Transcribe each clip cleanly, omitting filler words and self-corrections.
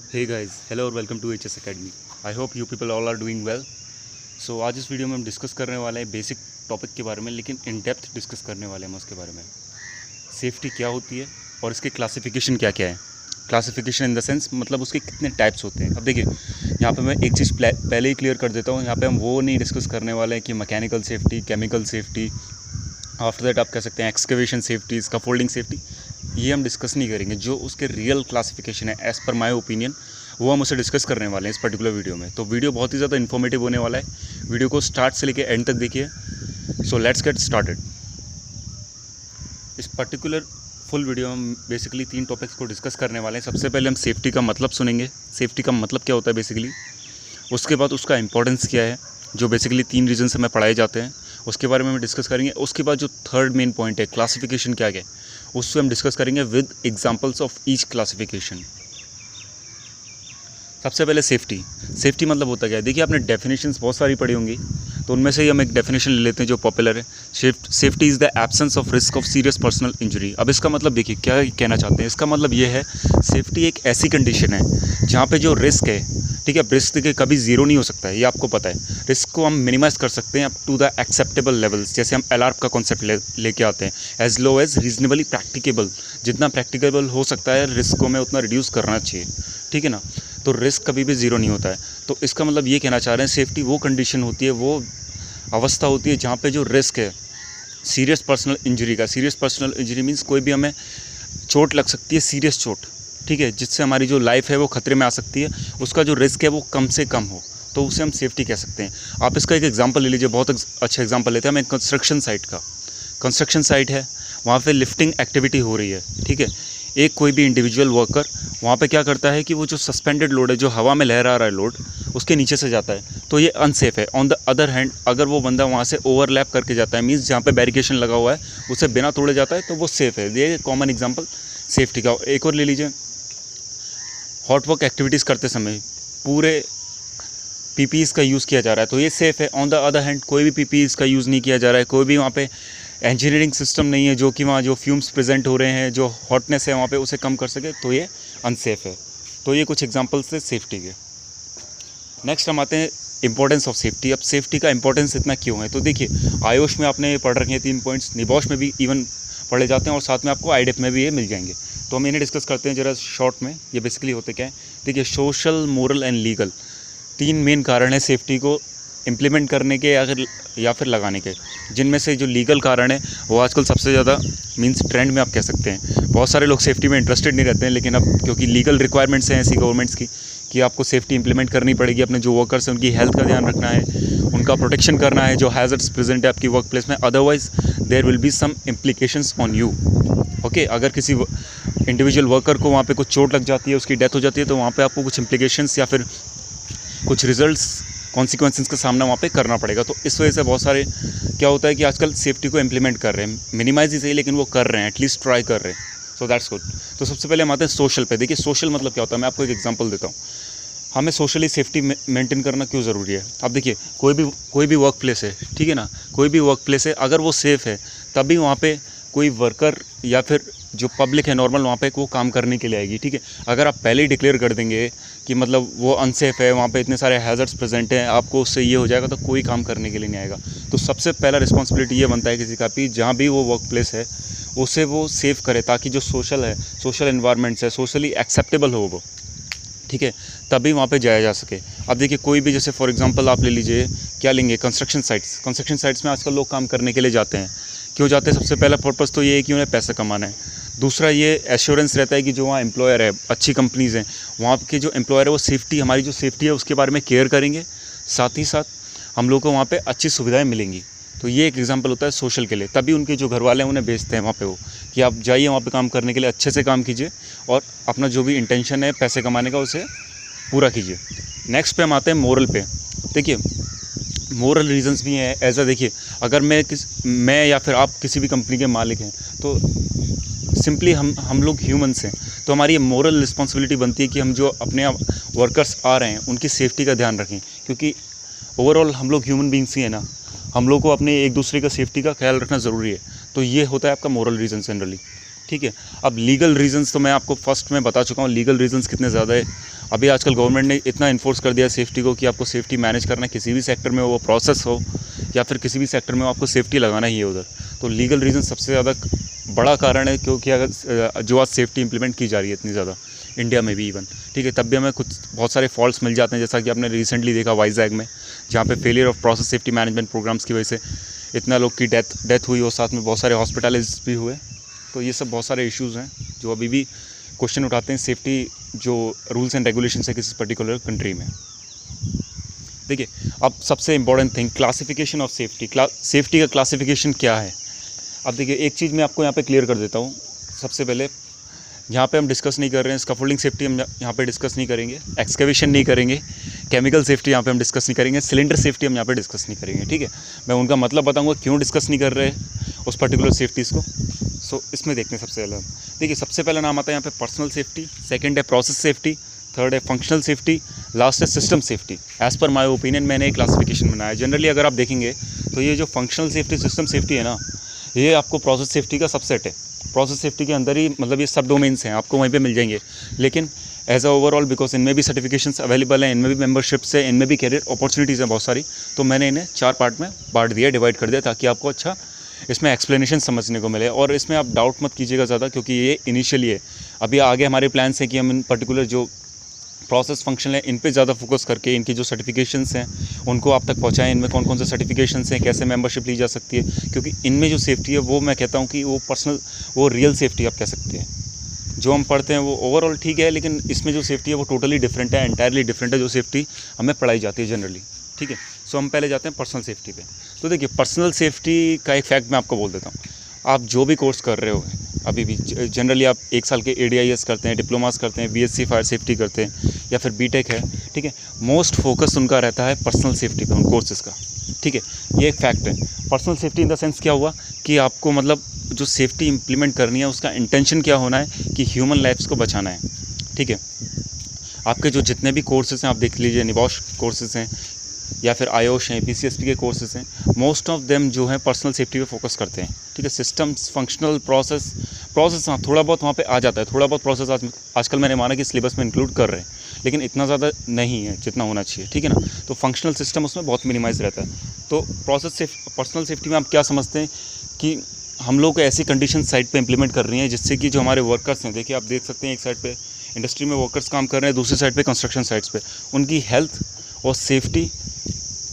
हे guys, hello और welcome to HS academy. I hope you people all are doing well. So आज इस video में हम discuss करने वाले हैं बेसिक टॉपिक के बारे में, लेकिन इन डेप्थ डिस्कस करने वाले हैं हम उसके बारे में। सेफ्टी क्या होती है और इसके क्लासिफिकेशन क्या क्या है। क्लासिफिकेशन इन द सेंस मतलब उसके कितने टाइप्स होते हैं। अब देखिए, यहाँ पे मैं एक चीज़ पहले ही क्लियर कर देता हूँ। यहाँ पे हम वो नहीं डिस्कस करने वाले हैं कि mechanical safety, chemical safety, after that आप कह सकते हैं एक्सकवेशन सेफ्टी, स्कैफोल्डिंग सेफ्टी, ये हम डिस्कस नहीं करेंगे। जो उसके रियल क्लासिफिकेशन है एज़ पर माय ओपिनियन, वो हम उसे डिस्कस करने वाले हैं इस पर्टिकुलर वीडियो में। तो वीडियो बहुत ही ज़्यादा इन्फॉर्मेटिव होने वाला है। वीडियो को स्टार्ट से लेकर एंड तक देखिए। So let's get started. इस पर्टिकुलर फुल वीडियो में हम बेसिकली 3 टॉपिक्स को डिस्कस करने वाले हैं। सबसे पहले हम सेफ्टी का मतलब सुनेंगे, सेफ्टी का मतलब क्या होता है बेसिकली। उसके बाद उसका इंपॉर्टेंस क्या है, जो बेसिकली 3 रीजन से हमें पढ़ाए जाते हैं, उसके बारे में हम डिस्कस करेंगे। उसके बाद जो थर्ड मेन पॉइंट है क्लासिफिकेशन क्या है, उससे हम डिस्कस करेंगे with examples of each classification. सबसे पहले सेफ्टी मतलब होता क्या है। देखिए, आपने डेफिनेशंस बहुत सारी पढ़ी होंगी, तो उनमें से ही हम एक डेफिनेशन ले लेते हैं जो पॉपुलर है। Safety is the absence of risk of serious personal injury. अब इसका मतलब देखिए क्या कहना चाहते हैं। इसका मतलब ये है, सेफ्टी एक ऐसी कंडीशन है जहाँ पे जो रिस्क है, ठीक है, रिस्क के कभी ज़ीरो नहीं हो सकता है, ये आपको पता है। रिस्क को हम मिनिमाइज़ कर सकते हैं up to the acceptable levels. जैसे हम एलआरपी का कॉन्सेप्ट लेके आते हैं, as low as reasonably practicable. जितना प्रैक्टिकेबल हो सकता है रिस्क को हमें उतना रिड्यूस करना चाहिए, ठीक है ना। तो रिस्क कभी भी ज़ीरो नहीं होता है। तो इसका मतलब ये कहना चाह रहे हैं, सेफ्टी वो कंडीशन होती है, वो अवस्था होती है जहाँ पे जो रिस्क है सीरियस पर्सनल इंजरी का। सीरियस पर्सनल इंजरी मीन्स कोई भी हमें चोट लग सकती है, सीरियस चोट, ठीक है, जिससे हमारी जो लाइफ है वो खतरे में आ सकती है। उसका जो रिस्क है वो कम से कम हो, तो उसे हम सेफ्टी कह सकते हैं। आप इसका एक एग्जांपल ले लीजिए, बहुत अच्छा एग्जांपल लेते हैं हम एक कंस्ट्रक्शन साइट का। कंस्ट्रक्शन साइट है, वहाँ पे लिफ्टिंग एक्टिविटी हो रही है, ठीक है। एक कोई भी इंडिविजुअल वर्कर वहाँ पे क्या करता है कि वो जो सस्पेंडेड लोड है, जो हवा में लहरा रहा है लोड, उसके नीचे से जाता है, तो ये अनसेफ है। ऑन द अदर हैंड, अगर वो बंदा वहाँ से ओवरलैप करके जाता है, मीन्स जहाँ पे बैरिकेशन लगा हुआ है उसे बिना तोड़े जाता है, तो वो सेफ़ है। ये कॉमन एग्जांपल सेफ्टी का। एक और ले लीजिए, हॉट वर्क एक्टिविटीज़ करते समय पूरे पीपीईज़ का यूज़ किया जा रहा है, तो ये सेफ़ है। ऑन द अदर हैंड, कोई भी पीपीईज़ का यूज़ नहीं किया जा रहा है, कोई भी वहाँ पे इंजीनियरिंग सिस्टम नहीं है जो कि वहाँ जो फ्यूम्स प्रेजेंट हो रहे हैं, जो हॉटनेस है वहाँ पे, उसे कम कर सके, तो ये अनसेफ है। तो ये कुछ एग्जांपल्स थे सेफ्टी के। नेक्स्ट हम आते हैं इंपॉर्टेंस ऑफ सेफ्टी। अब सेफ्टी का इंपॉर्टेंस इतना क्यों है, तो देखिए, आयोश में आपने पढ़ रखे हैं 3 पॉइंट्स, निबॉश में भी इवन पढ़े जाते हैं, और साथ में आपको आईडेप में भी ये मिल जाएंगे। तो हम इन्हें डिस्कस करते हैं ज़रा शॉर्ट में। ये बेसिकली होते क्या है, देखिए, social, moral and legal 3 main कारण है सेफ्टी को इम्प्लीमेंट करने के या फिर लगाने के। जिनमें से जो लीगल कारण है वो आजकल सबसे ज़्यादा मींस ट्रेंड में आप कह सकते हैं। बहुत सारे लोग सेफ्टी में इंटरेस्टेड नहीं रहते हैं, लेकिन अब क्योंकि लीगल रिक्वायरमेंट्स हैं ऐसी गवर्नमेंट्स की कि आपको सेफ्टी इंप्लीमेंट करनी पड़ेगी। अपने जो वर्कर्स हैं उनकी हेल्थ का ध्यान रखना है, उनका प्रोटेक्शन करना है, जो हैज़र्ड्स प्रेजेंट है आपकी वर्क प्लेस में, otherwise there will be some implications on you. Okay, अगर किसी इंडिविजुअल वर्कर को वहाँ पे कुछ चोट लग जाती है, उसकी डेथ हो जाती है, तो वहाँ पे आपको कुछ इम्प्लीकेशंस या फिर कुछ रिजल्ट्स, कॉन्सिक्वेंसेस का सामना वहाँ पे करना पड़ेगा। तो इस वजह से बहुत सारे क्या होता है कि आजकल सेफ्टी को इम्प्लीमेंट कर रहे हैं, मिनिमाइज ही सही, लेकिन वो कर रहे हैं, एटलीस्ट ट्राई कर रहे हैं। So that's good. तो सबसे पहले हम आते हैं सोशल पे। देखिए, सोशल मतलब क्या होता है, मैं आपको एक एग्जांपल देता हूँ। हमें सोशली सेफ्टी मेंटेन करना क्यों ज़रूरी है। अब देखिए, कोई भी वर्क प्लेस है, ठीक है ना, कोई भी वर्क प्लेस है, अगर वो सेफ़ है तभी वहाँ पे कोई वर्कर या फिर जो पब्लिक है नॉर्मल वहाँ पे वो काम करने के लिए आएगी, ठीक है। अगर आप पहले ही डिक्लेयर कर देंगे कि मतलब वो अनसेफ है, वहाँ पे इतने सारे हैज़र्ड्स प्रेजेंट हैं, आपको उससे ये हो जाएगा, तो कोई काम करने के लिए नहीं आएगा। तो सबसे पहला रिस्पॉन्सिबिलिटी ये बनता है किसी का भी, जहाँ भी वो वर्क प्लेस है उसे वो सेव करे, ताकि जो सोशल इन्वायरमेंट्स है, सोशली एक्सेप्टेबल हो वो, ठीक है, तभी वहाँ पे जाया जा सके। अब देखिए, कोई भी, जैसे फॉर एग्जांपल आप ले लीजिए, क्या लेंगे, कंस्ट्रक्शन साइट्स में आजकल लोग काम करने के लिए जाते हैं। क्यों जाते हैं, सबसे पहला पर्पज़ तो ये है कि उन्हें पैसा कमाना है। दूसरा ये एश्योरेंस रहता है कि जो वहाँ एम्प्लॉयर है, अच्छी कंपनीज़ हैं, वहाँ के जो एम्प्लॉयर है वो सेफ्टी, हमारी जो सेफ्टी है उसके बारे में केयर करेंगे, साथ ही साथ हम लोग को वहाँ पे अच्छी सुविधाएं मिलेंगी। तो ये एक एग्जांपल होता है सोशल के लिए। तभी उनके जो घर वाले हैं उन्हें भेजते हैं वहाँ पे, वो कि आप जाइए वहाँ पे काम करने के लिए, अच्छे से काम कीजिए और अपना जो भी इंटेंशन है पैसे कमाने का उसे पूरा कीजिए। नेक्स्ट पे हम आते हैं मोरल पे। देखिए, मोरल रीजंस भी हैं ऐसा। देखिए, अगर मैं या फिर आप किसी भी कंपनी के मालिक हैं, तो सिंपली हम लोग ह्यूमंस हैं, तो हमारी ये मोरल रिस्पॉन्सिबिलिटी बनती है कि हम जो अपने वर्कर्स आ रहे हैं उनकी सेफ्टी का ध्यान रखें, क्योंकि ओवरऑल हम लोग ह्यूमन बींग्स ही हैं ना, हम लोग को अपने एक दूसरे का सेफ्टी का ख्याल रखना ज़रूरी है। तो ये होता है आपका मोरल रीज़न जनरली, ठीक है। अब लीगल रीजंस तो मैं आपको फर्स्ट में बता चुका हूँ, लीगल रीजंस कितने ज़्यादा है अभी आजकल गवर्नमेंट ने इतना इन्फोर्स कर दिया सेफ्टी को कि आपको सेफ्टी मैनेज करना है, किसी भी सेक्टर में वो प्रोसेस हो या फिर किसी भी सेक्टर में आपको सेफ्टी लगाना ही है उधर। तो लीगल रीज़न सबसे ज़्यादा बड़ा कारण है, क्योंकि अगर जो आज सेफ्टी इंप्लीमेंट की जा रही है इतनी ज़्यादा इंडिया में भी इवन, ठीक है, तब भी हमें कुछ बहुत सारे फॉल्ट्स मिल जाते हैं, जैसा कि आपने रिसेंटली देखा वाइजैग में, जहाँ पे failure of process safety management programs की वजह से इतना लोग की डेथ हुई और साथ में बहुत सारे हॉस्पिटलाइज भी हुए। तो ये सब बहुत सारे इश्यूज़ हैं जो अभी भी क्वेश्चन उठाते हैं सेफ्टी जो रूल्स एंड रेगुलेशन है किसी पर्टिकुलर कंट्री में। देखिए, अब सबसे important thing classification of safety. Safety का क्लासिफिकेशन क्या है? अब देखिए, एक चीज़ मैं आपको यहाँ पे क्लियर कर देता हूँ। सबसे पहले यहाँ पे हम डिस्कस नहीं कर रहे हैं स्कैफोल्डिंग सेफ्टी, हम यहाँ पे डिस्कस नहीं करेंगे, एक्सकेवेशन नहीं करेंगे, केमिकल सेफ्टी यहाँ पे हम डिस्कस नहीं करेंगे, सिलेंडर सेफ्टी हम यहाँ पे डिस्कस नहीं करेंगे, ठीक है। मैं उनका मतलब बताऊँगा क्यों डिस्कस नहीं कर रहे उस पर्टिकुलर सेफ्टीज़ को। सो इसमें देखते हैं सबसे पहले। देखिए, सबसे पहला नाम आता है यहाँ पे पर्सनल सेफ्टी, सेकंड है प्रोसेस सेफ्टी, थर्ड है फंक्शनल सेफ्टी, लास्ट है system safety. As per my opinion मैंने एक क्लासिफिकेशन बनाया है। जनरली अगर आप देखेंगे तो ये जो फंक्शनल सेफ्टी, सिस्टम सेफ्टी है ना, ये आपको प्रोसेस सेफ्टी का सबसेट है। प्रोसेस सेफ्टी के अंदर ही मतलब ये सब डोमेन्स हैं, आपको वहीं पे मिल जाएंगे। लेकिन एज अ ओवरऑल, बिकॉज इनमें भी सर्टिफिकेशंस अवेलेबल हैं, इनमें भी मेंबरशिप्स है, इनमें भी कैरियर अपॉर्चुनिटीज़ हैं बहुत सारी, तो मैंने इन्हें 4 पार्ट में बांट दिया, डिवाइड कर दिया, ताकि आपको अच्छा इसमें एक्सप्लेनेशन समझने को मिले। और इसमें आप डाउट मत कीजिएगा ज़्यादा, क्योंकि ये इनिशियली है। अभी आगे हमारे प्लान्स हैं कि हम इन पर्टिकुलर जो प्रोसेस फंक्शन है इन पे ज़्यादा फोकस करके इनकी जो सर्टिफिकेशंस हैं उनको आप तक पहुंचाएं। इनमें कौन कौन से सर्टिफिकेशंस हैं, कैसे मेंबरशिप ली जा सकती है, क्योंकि इनमें जो सेफ्टी है वो मैं कहता हूं कि वो पर्सनल, वो रियल सेफ्टी आप कह सकते हैं। जो हम पढ़ते हैं वो ओवरऑल ठीक है, लेकिन इसमें जो सेफ्टी है वो टोटली डिफरेंट है, एंटायरली डिफरेंट है जो सेफ्टी हमें पढ़ाई जाती है जनरली, ठीक है। सो हम पहले जाते हैं पर्सनल सेफ्टी पे। तो देखिए, पर्सनल सेफ्टी का एक फैक्ट मैं आपको बोल देता हूँ। आप जो भी कोर्स कर रहे हो अभी भी, जनरली आप 1 साल के ADIS करते हैं, डिप्लोमास करते हैं, BSc फायर सेफ्टी करते हैं या फिर BTech है, ठीक है, मोस्ट फोकस उनका रहता है पर्सनल सेफ्टी पे, उन कोर्सेज़ का, ठीक है। ये एक फैक्ट है। Personal safety in the sense क्या हुआ कि आपको मतलब जो सेफ्टी इंप्लीमेंट करनी है उसका इंटेंशन क्या होना है कि ह्यूमन लाइफ्स को बचाना है, ठीक है। आपके जो जितने भी कोर्सेज़ हैं आप देख लीजिए, निबॉश कोर्सेज़ हैं या फिर IOSH हैं, PCSP के कोर्सेज़ हैं, मोस्ट ऑफ देम जो हैं पर्सनल सेफ्टी पे फोकस करते हैं, ठीक है। सिस्टम्स, फंक्शनल, प्रोसेस हाँ थोड़ा बहुत वहाँ पे आ जाता है, थोड़ा बहुत प्रोसेस आजकल मैंने माना कि सिलेबस में इंक्लूड कर रहे हैं, लेकिन इतना ज़्यादा नहीं है जितना होना चाहिए, ठीक है ना। तो फंक्शनल सिस्टम उसमें बहुत मिनिमाइज रहता है। तो पर्सनल सेफ्टी में आप क्या समझते हैं कि हम लोग को ऐसी कंडीशन साइट पे इंप्लीमेंट कर रही हैं जिससे कि जो हमारे वर्कर्स हैं, देखिए आप देख सकते हैं एक साइड पे इंडस्ट्री में वर्कर्स काम कर रहे हैं, दूसरी साइड पे कंस्ट्रक्शन साइट्स पे, उनकी हेल्थ और सेफ्टी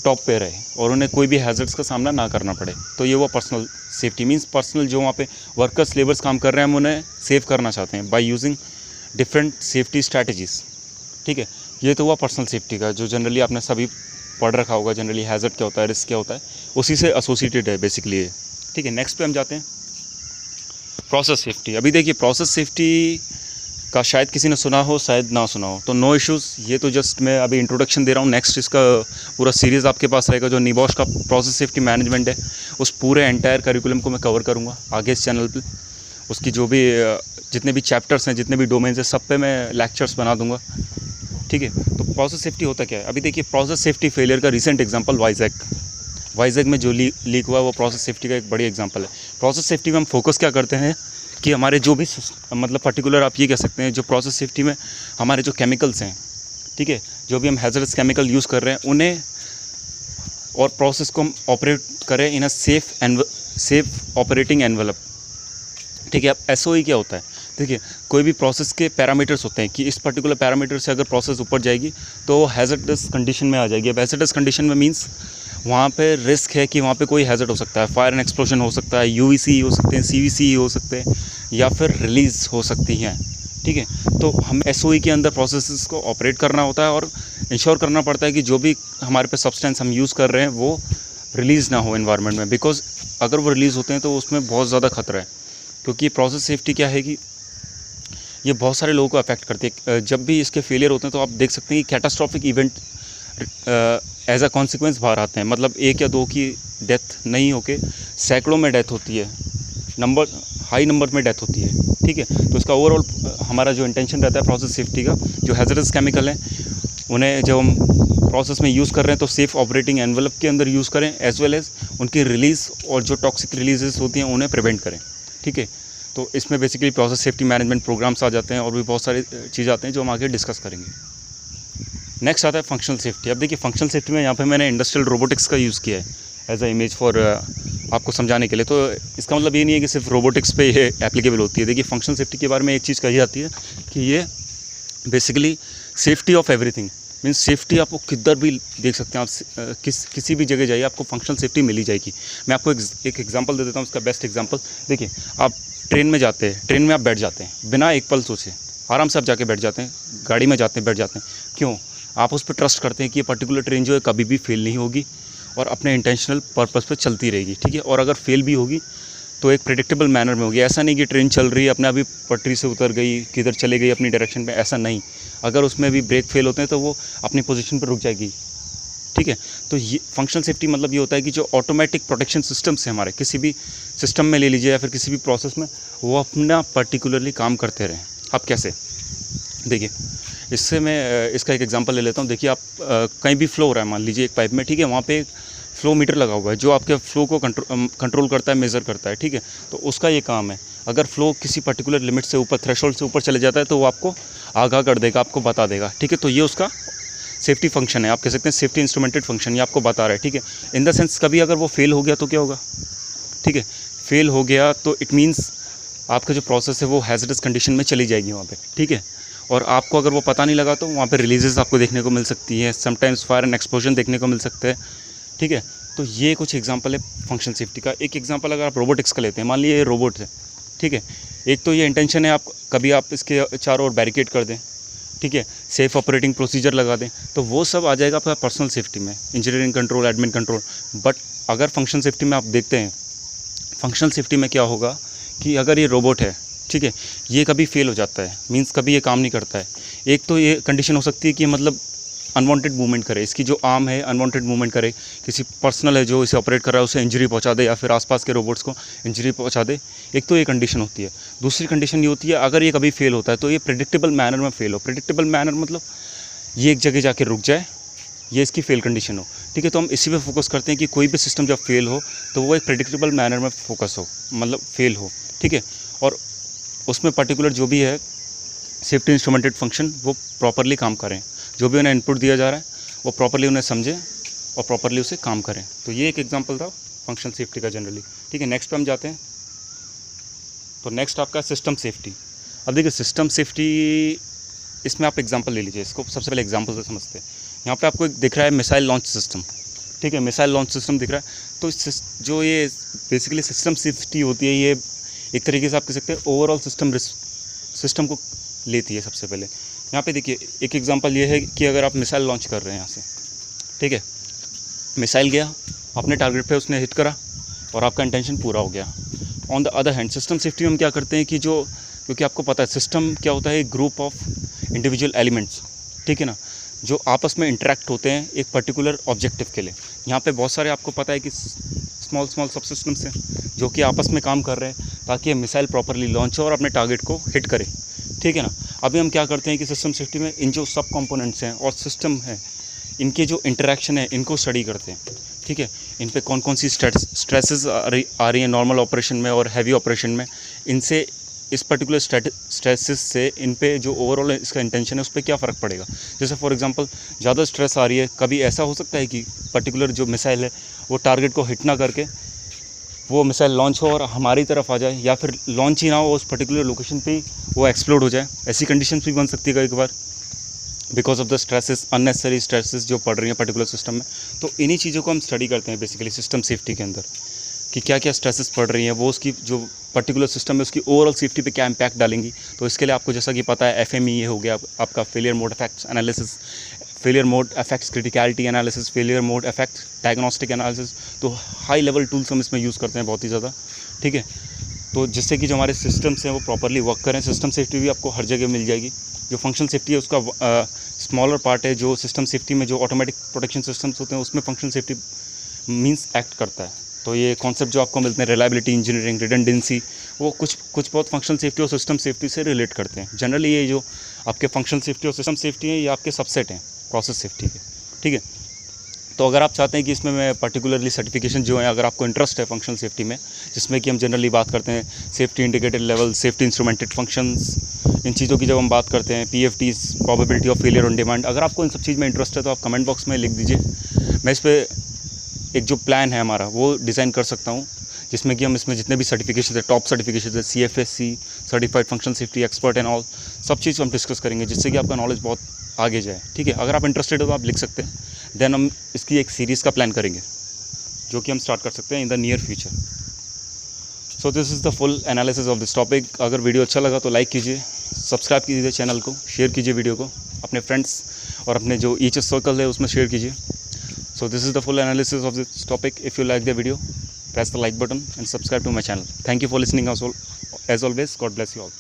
टॉप पे रहे और उन्हें कोई भी हैज़र्ड्स का सामना ना करना पड़े। तो ये वो पर्सनल सेफ्टी मींस पर्सनल जो वहाँ पे वर्कर्स, लेबर्स काम कर रहे हैं हम उन्हें सेव करना चाहते हैं by using different safety strategies, ठीक है। ये तो हुआ पर्सनल सेफ्टी का, जो जनरली आपने सभी पढ़ रखा होगा, जनरली हैज़र्ड क्या होता है, रिस्क क्या होता है, उसी से एसोसिएटेड है बेसिकली ये, ठीक है। नेक्स्ट पे हम जाते हैं प्रोसेस सेफ्टी। अभी देखिए, प्रोसेस सेफ्टी का शायद किसी ने सुना हो, शायद ना सुना हो, तो नो इश्यूज़। ये तो जस्ट मैं अभी इंट्रोडक्शन दे रहा हूँ। नेक्स्ट इसका पूरा सीरीज़ आपके पास रहेगा, जो निबॉश का प्रोसेस सेफ्टी मैनेजमेंट है, उस पूरे एंटायर करिकुलम को मैं कवर करूँगा आगे इस चैनल पे। उसकी जो भी जितने भी चैप्टर्स हैं, जितने भी डोमेन्स हैं, सब पे मैं लेक्चर्स बना दूँगा, ठीक है। तो प्रोसेस सेफ्टी होता क्या है? अभी देखिए, प्रोसेस सेफ्टी फेलियर का रिसेंट एग्जाम्पल वाइजैक में जो लीक हुआ वो प्रोसेस सेफ्टी का एक बड़ी एग्जाम्पल है। प्रोसेस सेफ्टी में हम फोकस क्या करते हैं कि हमारे जो भी मतलब पर्टिकुलर आप ये कह सकते हैं, जो प्रोसेस सेफ्टी में हमारे जो केमिकल्स हैं, ठीक है, जो भी हम हैज़र्डस केमिकल यूज़ कर रहे हैं उन्हें और प्रोसेस को हम ऑपरेट करें इन अ सेफ ऑपरेटिंग एनवेलप, ठीक है। अब SOE क्या होता है? देखिए, कोई भी प्रोसेस के पैरामीटर्स होते हैं कि इस पर्टिकुलर पैरामीटर से अगर प्रोसेस ऊपर जाएगी तो वो हैज़र्डस कंडीशन में आ जाएगी। अब हैज़र्डस कंडीशन में मीन्स वहाँ पे रिस्क है कि वहाँ पे कोई हैज़र्ड हो सकता है, फायर एंड एक्सप्लोजन हो सकता है, UVC हो सकते हैं, CVC हो सकते हैं, या फिर रिलीज़ हो सकती हैं, ठीक है। तो हम SOE के अंदर प्रोसेसेस को ऑपरेट करना होता है और इंश्योर करना पड़ता है कि जो भी हमारे पे सब्सटेंस हम यूज़ कर रहे हैं वो रिलीज़ ना हो एनवायरनमेंट में, बिकॉज अगर वो रिलीज़ होते हैं तो उसमें बहुत ज़्यादा खतरा है। क्योंकि प्रोसेस सेफ्टी क्या है कि ये बहुत सारे लोगों को अफेक्ट करती है। जब भी इसके फेलियर होते हैं तो आप देख सकते हैं कि catastrophic event as a consequence बाहर आते हैं। मतलब 1 या 2 की डेथ नहीं होके सैकड़ों में डेथ होती है, हाई नंबर में डेथ होती है, ठीक है। तो इसका ओवरऑल हमारा जो इंटेंशन रहता है प्रोसेस सेफ्टी का, जो हैज़र्डस केमिकल हैं उन्हें जब हम प्रोसेस में यूज़ कर रहे हैं तो सेफ़ ऑपरेटिंग एनवेलप के अंदर यूज़ करें, एज वेल एज़ उनकी रिलीज़ और जो टॉक्सिक रिलीजेस होती हैं उन्हें प्रिवेंट करें, ठीक है। तो इसमें basically process safety management programs आ जाते हैं और भी बहुत सारी चीज़ आते हैं जो हम आगे डिस्कस करेंगे। नेक्स्ट आता है फंक्शनल सेफ्टी। अब देखिए फंक्शनल सेफ्टी में यहाँ पे मैंने इंडस्ट्रियल रोबोटिक्स का यूज़ किया है एज अ इमेज फॉर आपको समझाने के लिए। तो इसका मतलब ये नहीं है कि सिर्फ रोबोटिक्स पे ये एप्लीकेबल होती है। देखिए फंक्शनल सेफ्टी के बारे में एक चीज़ कही जाती है कि ये basically safety of everything, means safety आपको किधर भी देख सकते हैं आप, किसी भी जगह जाइए आपको फंक्शनल सेफ्टी मिल ही जाएगी। मैं आपको एक एग्जांपल दे देता हूँ, उसका बेस्ट एग्जांपल। देखिए आप ट्रेन में जाते हैं, ट्रेन में आप बैठ जाते हैं बिना एक पल सोचे, आराम से आप जाके बैठ जाते हैं, गाड़ी में जाते हैं बैठ जाते हैं। क्यों? आप उस पर ट्रस्ट करते हैं कि ये पर्टिकुलर ट्रेन जो है कभी भी फेल नहीं होगी और अपने इंटेंशनल पर्पस पे चलती रहेगी, ठीक है। और अगर फेल भी होगी तो एक प्रेडिक्टेबल मैनर में होगी। ऐसा नहीं कि ट्रेन चल रही है अपने अभी पटरी से उतर गई, किधर चले गई अपनी डायरेक्शन में, ऐसा नहीं। अगर उसमें भी ब्रेक फेल होते हैं तो वो अपनी पोजीशन पर रुक जाएगी, ठीक है। तो ये फंक्शनल सेफ्टी मतलब ये होता है कि जो ऑटोमेटिक प्रोटेक्शन सिस्टम्स हैं हमारे, किसी भी सिस्टम में ले लीजिए या फिर किसी भी प्रोसेस में, वो अपना पर्टिकुलरली काम करते रहें। अब कैसे? देखिए इससे मैं इसका एक एग्जांपल ले लेता हूँ। देखिए आप कहीं भी फ्लो हो रहा है, मान लीजिए एक पाइप में, ठीक है, वहाँ पे फ्लो मीटर लगा हुआ है जो आपके फ्लो को कंट्रोल करता है, मेज़र करता है, ठीक है। तो उसका ये काम है, अगर फ्लो किसी पर्टिकुलर लिमिट से ऊपर, थ्रेशोल्ड से ऊपर चले जाता है तो वो आपको आगाह कर देगा, आपको बता देगा, ठीक है। तो ये उसका सेफ्टी फंक्शन है, आप कह सकते हैं सेफ्टी इंस्ट्रूमेंटेड फंक्शन, ये आपको बता रहा है, ठीक है। इन द सेंस कभी अगर वो फेल हो गया तो क्या होगा, ठीक है। फेल हो गया तो इट मीन्स आपका जो प्रोसेस है वो हैज़र्डस कंडीशन में चली जाएगी वहाँ पे, ठीक है। और आपको अगर वो पता नहीं लगा तो वहाँ पे रिलीजेस आपको देखने को मिल सकती है, समटाइम्स फायर एंड एक्सप्लोजन देखने को मिल सकता है, ठीक है। तो ये कुछ एग्जांपल है फंक्शनल सेफ्टी का। एक एग्जांपल अगर आप रोबोटिक्स का लेते हैं, मान लीजिए ये रोबोट है, ठीक है। एक तो ये इंटेंशन है कभी आप इसके चारों ओर बैरिकेड कर दें, ठीक है, सेफ ऑपरेटिंग प्रोसीजर लगा दें, तो वो सब आ जाएगा आपका पर्सनल सेफ्टी में, engineering control, admin control. But अगर फंक्शनल सेफ्टी में आप देखते हैं, फंक्शनल सेफ्टी में क्या होगा कि अगर ये रोबोट है, ठीक है, ये कभी फेल हो जाता है, मींस कभी ये काम नहीं करता है। एक तो ये कंडीशन हो सकती है कि मतलब अनवांटेड मूवमेंट करे, इसकी जो आर्म है अनवांटेड मूवमेंट करे, किसी पर्सनल है जो इसे ऑपरेट कर रहा है उसे इंजरी पहुंचा दे या फिर आसपास के रोबोट्स को इंजरी पहुंचा दे। एक तो ये कंडीशन होती है। दूसरी कंडीशन ये होती है अगर ये कभी फेल होता है तो ये प्रेडिक्टेबल मैनर में फेल हो। प्रेडिक्टेबल मैनर मतलब ये एक जगह जाके रुक जाए, ये इसकी फेल कंडीशन हो, ठीक है। तो हम इसी पे फोकस करते हैं कि कोई भी सिस्टम जब फेल हो तो वो एक प्रेडिक्टेबल मैनर में फोकस हो, मतलब फेल हो, ठीक है। और उसमें पर्टिकुलर जो भी है सेफ्टी इंस्ट्रूमेंटेड फंक्शन वो प्रॉपरली काम करें, जो भी उन्हें इनपुट दिया जा रहा है वो प्रॉपरली उन्हें समझें और प्रॉपरली उसे काम करें। तो ये एक एग्जांपल था फंक्शनल सेफ्टी का जनरली, ठीक है। नेक्स्ट पे हम जाते हैं। तो नेक्स्ट आपका सिस्टम सेफ्टी। अब देखिए सिस्टम सेफ्टी, इसमें आप एग्जांपल ले लीजिए, इसको सबसे पहले एग्जांपल से समझते हैं। यहाँ पे आपको एक दिख रहा है मिसाइल लॉन्च सिस्टम, ठीक है, मिसाइल लॉन्च सिस्टम दिख रहा है। तो जो ये बेसिकली सिस्टम सेफ्टी होती है, ये एक तरीके से आप कह सकते हैं ओवरऑल सिस्टम को लेती है। सबसे पहले यहाँ पे देखिए एक एग्जांपल ये है कि अगर आप मिसाइल लॉन्च कर रहे हैं यहाँ से, ठीक है, मिसाइल गया अपने टारगेट पे, उसने हिट करा और आपका इंटेंशन पूरा हो गया। On the other hand system safety में हम क्या करते हैं कि क्योंकि आपको पता है सिस्टम क्या होता है, एक ग्रुप ऑफ इंडिविजुअल एलिमेंट्स, ठीक है ना, जो आपस में इंटरेक्ट होते हैं एक पर्टिकुलर ऑब्जेक्टिव के लिए। यहाँ पे बहुत सारे आपको पता है कि स्मॉल सब सिस्टम्स हैं जो कि आपस में काम कर रहे हैं ताकि ये मिसाइल प्रॉपरली लॉन्च हो और अपने टारगेट को हिट करे, ठीक है ना। अभी हम क्या करते हैं कि सिस्टम सेफ्टी में इन जो सब कंपोनेंट्स हैं और सिस्टम है, इनके जो इंटरेक्शन है इनको स्टडी करते हैं, ठीक है। इन पे कौन कौन सी स्ट्रेसेस आ रही हैं नॉर्मल ऑपरेशन में और हैवी ऑपरेशन में, इनसे इस पर्टिकुलर स्ट्रेसेस से इन पे जो ओवरऑल इसका इंटेंशन है उस पर क्या फ़र्क पड़ेगा। जैसे फॉर एग्जांपल ज़्यादा स्ट्रेस आ रही है, कभी ऐसा हो सकता है कि पर्टिकुलर जो मिसाइल है वो टारगेट को हिट ना करके वो मिसाइल लॉन्च हो और हमारी तरफ आ जाए, या फिर लॉन्च ही ना हो, उस पर्टिकुलर लोकेशन पे ही वो एक्सप्लोड हो जाए। ऐसी कंडीशन भी बन सकती है कई बार because of the stresses, unnecessary stresses जो पड़ रही हैं पर्टिकुलर सिस्टम में। तो इन्हीं चीज़ों को हम स्टडी करते हैं बेसिकली सिस्टम सेफ्टी के अंदर, कि क्या क्या स्ट्रेसेस पड़ रही हैं, वो उसकी जो पर्टिकुलर सिस्टम है उसकी ओवरऑल सेफ्टी पे क्या इम्पैक्ट डालेंगी। तो इसके लिए आपको जैसा कि पता है FME ये हो गया आपका failure mode effects analysis, failure mode effects criticality analysis, failure mode effect diagnostic analysis. तो हाई लेवल टूल्स हम इसमें यूज़ करते हैं बहुत ही ज़्यादा, ठीक है। तो जिससे कि जो हमारे सिस्टम्स हैं वो प्रॉपरली वर्क करें। सिस्टम सेफ्टी भी आपको हर जगह मिल जाएगी। जो फंक्शनल सेफ्टी है उसका स्मॉलर पार्ट है, जो सिस्टम सेफ्टी में जो ऑटोमेटिक प्रोटेक्शन सिस्टम्स होते हैं उसमें फंक्शनल सेफ्टी मींस एक्ट करता है। तो ये कॉन्सेप्ट जो आपको मिलते हैं रिलायबिलिटी, इंजीनियरिंग, रिडंडेंसी, वो कुछ बहुत फंक्शनल सेफ्टी और सिस्टम सेफ्टी से रिलेट करते हैं। जनरली ये जो आपके फंक्शनल सेफ्टी और सिस्टम सेफ्टी है ये आपके सबसेट हैं प्रोसेस सेफ्टी के, ठीक है। तो अगर आप चाहते हैं कि इसमें मैं पर्टिकुलरली सर्टिफिकेशन जो है, अगर आपको इंटरेस्ट है फंक्शनल सेफ्टी में, जिसमें कि हम जनरली बात करते हैं safety indicator level, safety instrumented functions, इन चीज़ों की जब हम बात करते हैं, PFTs, probability of failure on demand, अगर आपको इन सब चीज़ में इंटरेस्ट है तो आप कमेंट बॉक्स में लिख दीजिए। मैं इस पर एक जो प्लान है हमारा वो डिज़ाइन कर सकता हूँ, जिसमें कि हम इसमें जितने भी सर्टिफिकेशन है, टॉप सर्टिफिकेशन है, CFSC, certified functional safety expert and all, सब चीज़ हम डिस्कस करेंगे, जिससे कि आपका नॉलेज बहुत आगे जाए। ठीक है, अगर आप इंटरेस्टेड हो तो आप लिख सकते हैं। देन हम इसकी एक सीरीज़ का प्लान करेंगे जो कि हम स्टार्ट कर सकते हैं in the near future. So this is the full analysis of this topic. अगर वीडियो अच्छा लगा तो लाइक कीजिए, सब्सक्राइब कीजिए चैनल को, शेयर कीजिए वीडियो को अपने फ्रेंड्स और अपने जो EHS सर्कल है उसमें शेयर कीजिए। So this is the full analysis of this topic. If you like the video, press the like button and subscribe to my channel. Thank you for listening as always. God bless you all.